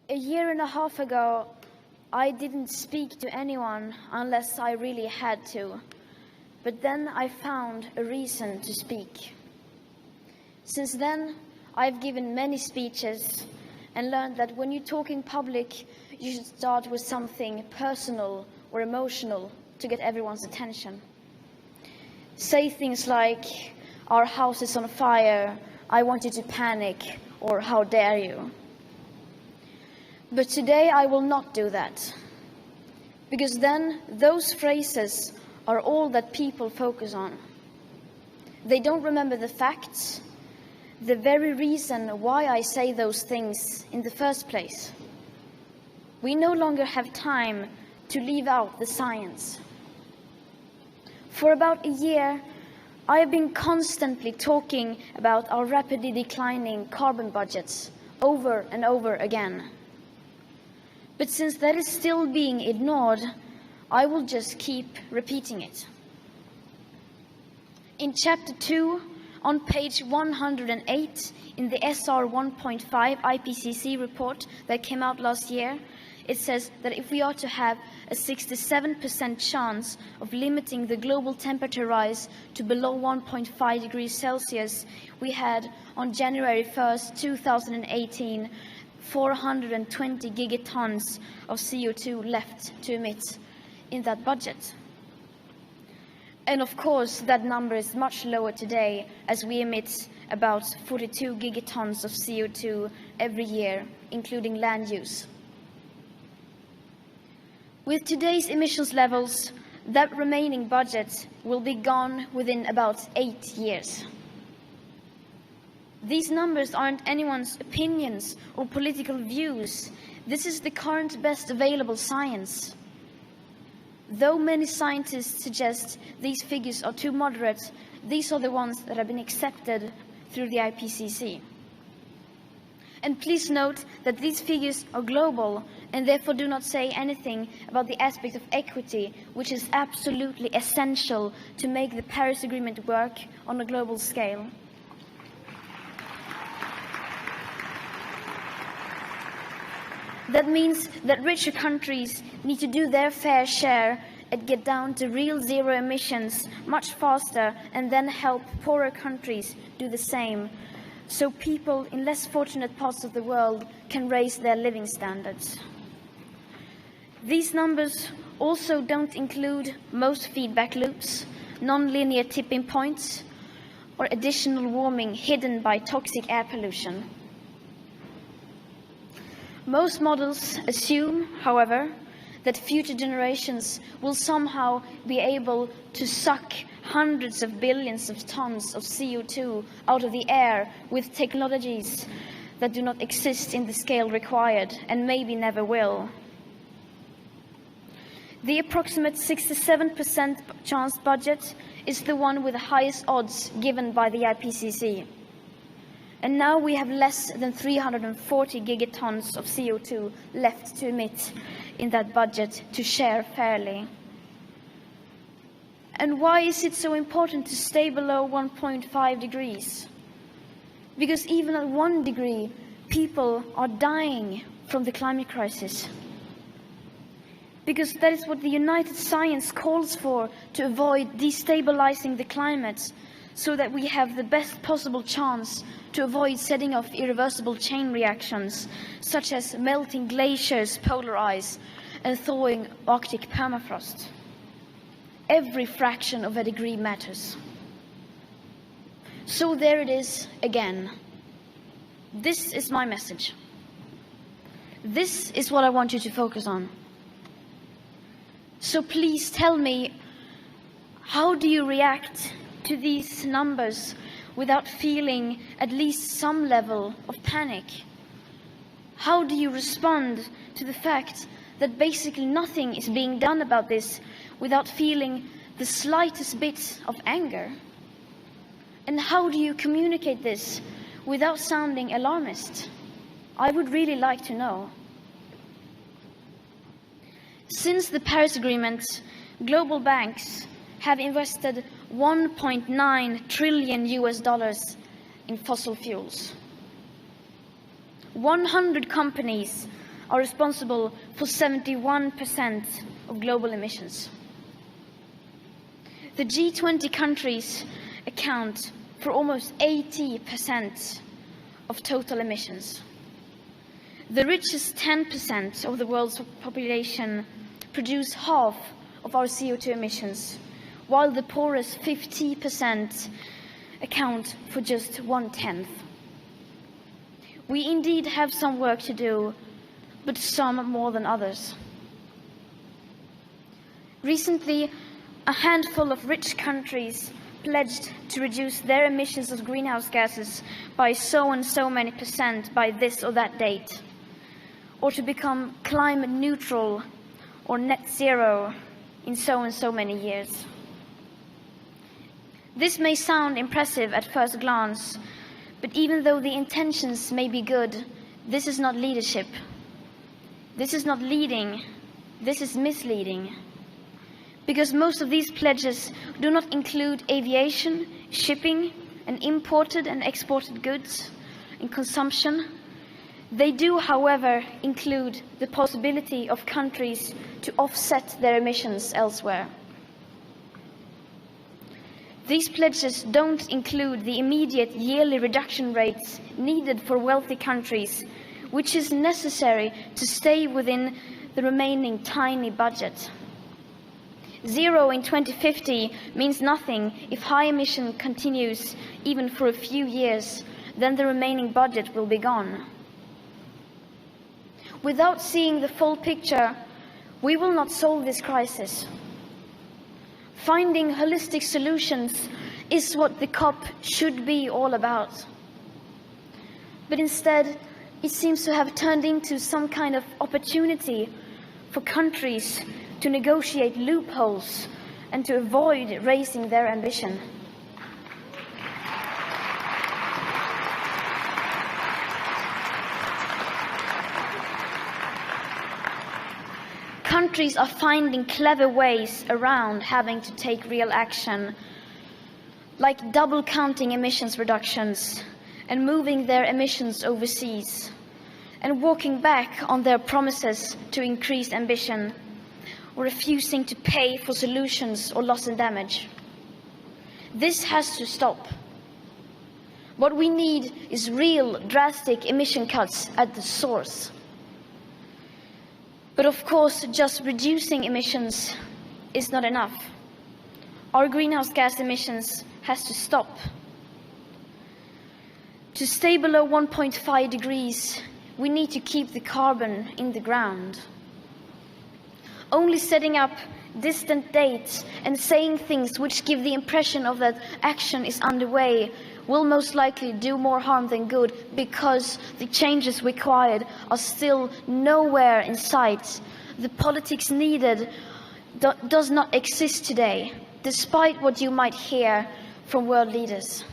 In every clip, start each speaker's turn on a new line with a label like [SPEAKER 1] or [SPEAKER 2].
[SPEAKER 1] A year and a half ago, I didn't speak to anyone unless I really had to. But then I found a reason to speak. Since then, I've given many speeches and learned that when you talk in public, you should start with something personal or emotional to get everyone's attention. Say things like, "Our house is on fire, I want you to panic," or "How dare you?" But today I will not do that, because then those phrases are all that people focus on. They don't remember the facts, the very reason why I say those things in the first place. We no longer have time to leave out the science. For about a year, I have been constantly talking about our rapidly declining carbon budgets over and over again. But since that is still being ignored, I will just keep repeating it. In Chapter 2, on page 108 in the SR 1.5 IPCC report that came out last year, it says that if we are to have a 67% chance of limiting the global temperature rise to below 1.5 degrees Celsius, we had on January 1st, 2018, 420 gigatons of CO2 left to emit in that budget. And of course, that number is much lower today, as we emit about 42 gigatons of CO2 every year, including land use. With today's emissions levels, that remaining budget will be gone within about 8 years. These numbers aren't anyone's opinions or political views. This is the current best available science. Though many scientists suggest these figures are too moderate, these are the ones that have been accepted through the IPCC. And please note that these figures are global and therefore do not say anything about the aspect of equity, which is absolutely essential to make the Paris Agreement work on a global scale. That means that richer countries need to do their fair share and get down to real zero emissions much faster, and then help poorer countries do the same, so people in less fortunate parts of the world can raise their living standards. These numbers also don't include most feedback loops, non-linear tipping points, or additional warming hidden by toxic air pollution. Most models assume, however, that future generations will somehow be able to suck hundreds of billions of tons of CO2 out of the air with technologies that do not exist in the scale required and maybe never will. The approximate 67% chance budget is the one with the highest odds given by the IPCC. And now we have less than 340 gigatons of CO2 left to emit in that budget to share fairly. And why is it so important to stay below 1.5 degrees? Because even at 1 degree, people are dying from the climate crisis. Because that is what the United Science calls for, to avoid destabilizing the climate, so that we have the best possible chance to avoid setting off irreversible chain reactions, such as melting glaciers, polar ice, and thawing Arctic permafrost. Every fraction of a degree matters. So there it is again. This is my message. This is what I want you to focus on. So please tell me, how do you react to these numbers without feeling at least some level of panic? How do you respond to the fact that basically nothing is being done about this without feeling the slightest bit of anger? And how do you communicate this without sounding alarmist? I would really like to know. Since the Paris Agreement, global banks have invested $1.9 trillion in fossil fuels. 100 companies are responsible for 71% of global emissions. The G20 countries account for almost 80% of total emissions. The richest 10% of the world's population produce half of our CO2 emissions, while the poorest 50% account for just 1/10. We indeed have some work to do, but some more than others. Recently, a handful of rich countries pledged to reduce their emissions of greenhouse gases by so and so many percent by this or that date, or to become climate neutral or net zero in so and so many years. This may sound impressive at first glance, but even though the intentions may be good, this is not leadership. This is not leading, this is misleading. Because most of these pledges do not include aviation, shipping, and imported and exported goods and consumption. They do, however, include the possibility of countries to offset their emissions elsewhere. These pledges don't include the immediate yearly reduction rates needed for wealthy countries, which is necessary to stay within the remaining tiny budget. Zero in 2050 means nothing if high emission continues even for a few years, then the remaining budget will be gone. Without seeing the full picture, we will not solve this crisis. Finding holistic solutions is what the COP should be all about. But instead, it seems to have turned into some kind of opportunity for countries to negotiate loopholes and to avoid raising their ambition. Countries are finding clever ways around having to take real action, like double counting emissions reductions and moving their emissions overseas, and walking back on their promises to increase ambition, or refusing to pay for solutions or loss and damage. This has to stop. What we need is real, drastic emission cuts at the source. But of course, just reducing emissions is not enough. Our greenhouse gas emissions has to stop. To stay below 1.5 degrees, we need to keep the carbon in the ground. Only setting up distant dates and saying things which give the impression of that action is underway will most likely do more harm than good, because the changes required are still nowhere in sight. The politics needed does not exist today, despite what you might hear from world leaders.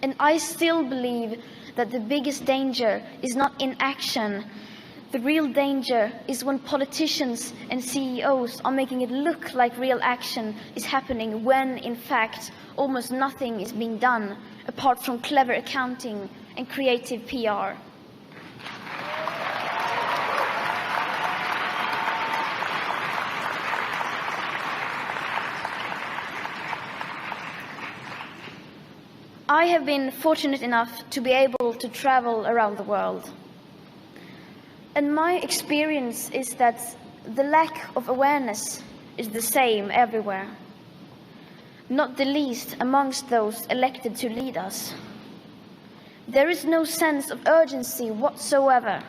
[SPEAKER 1] And I still believe that the biggest danger is not inaction. The real danger is when politicians and CEOs are making it look like real action is happening when, in fact, almost nothing is being done apart from clever accounting and creative PR. I have been fortunate enough to be able to travel around the world. And my experience is that the lack of awareness is the same everywhere, not the least amongst those elected to lead us. There is no sense of urgency whatsoever.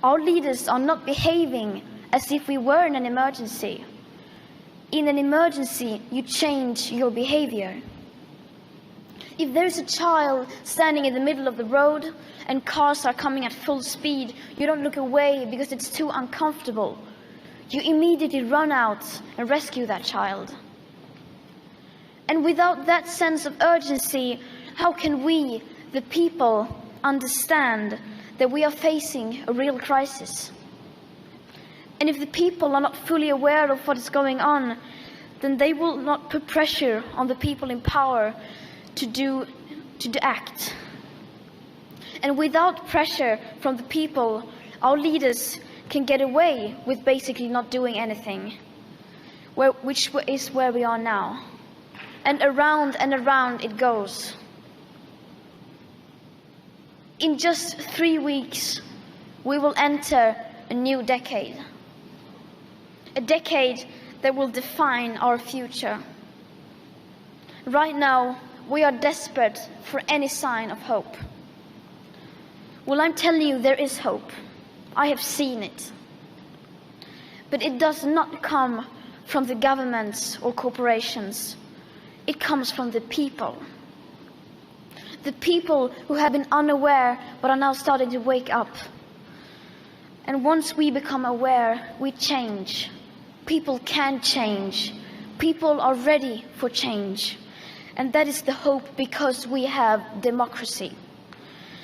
[SPEAKER 1] Our leaders are not behaving as if we were in an emergency. In an emergency, you change your behavior. If there is a child standing in the middle of the road and cars are coming at full speed, you don't look away because it's too uncomfortable. You immediately run out and rescue that child. And without that sense of urgency, how can we, the people, understand that we are facing a real crisis? And if the people are not fully aware of what is going on, then they will not put pressure on the people in power to act. And without pressure from the people, our leaders can get away with basically not doing anything, which is where we are now. And around it goes. In just 3 weeks, we will enter a new decade. A decade that will define our future. Right now, we are desperate for any sign of hope. Well, I'm telling you, there is hope. I have seen it. But it does not come from the governments or corporations. It comes from the people. The people who have been unaware but are now starting to wake up. And once we become aware, we change. People can change. People are ready for change. And that is the hope, because we have democracy.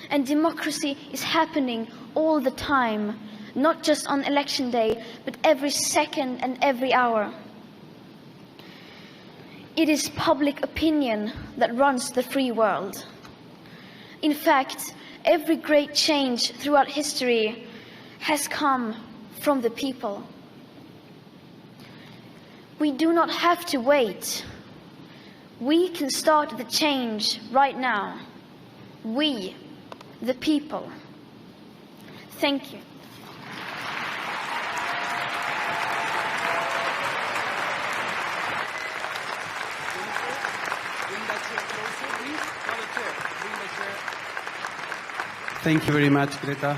[SPEAKER 1] And democracy is happening all the time, not just on election day, but every second and every hour. It is public opinion that runs the free world. In fact, every great change throughout history has come from the people. We do not have to wait. We can start the change right now. We, the people. Thank you.
[SPEAKER 2] Thank you very much, Greta.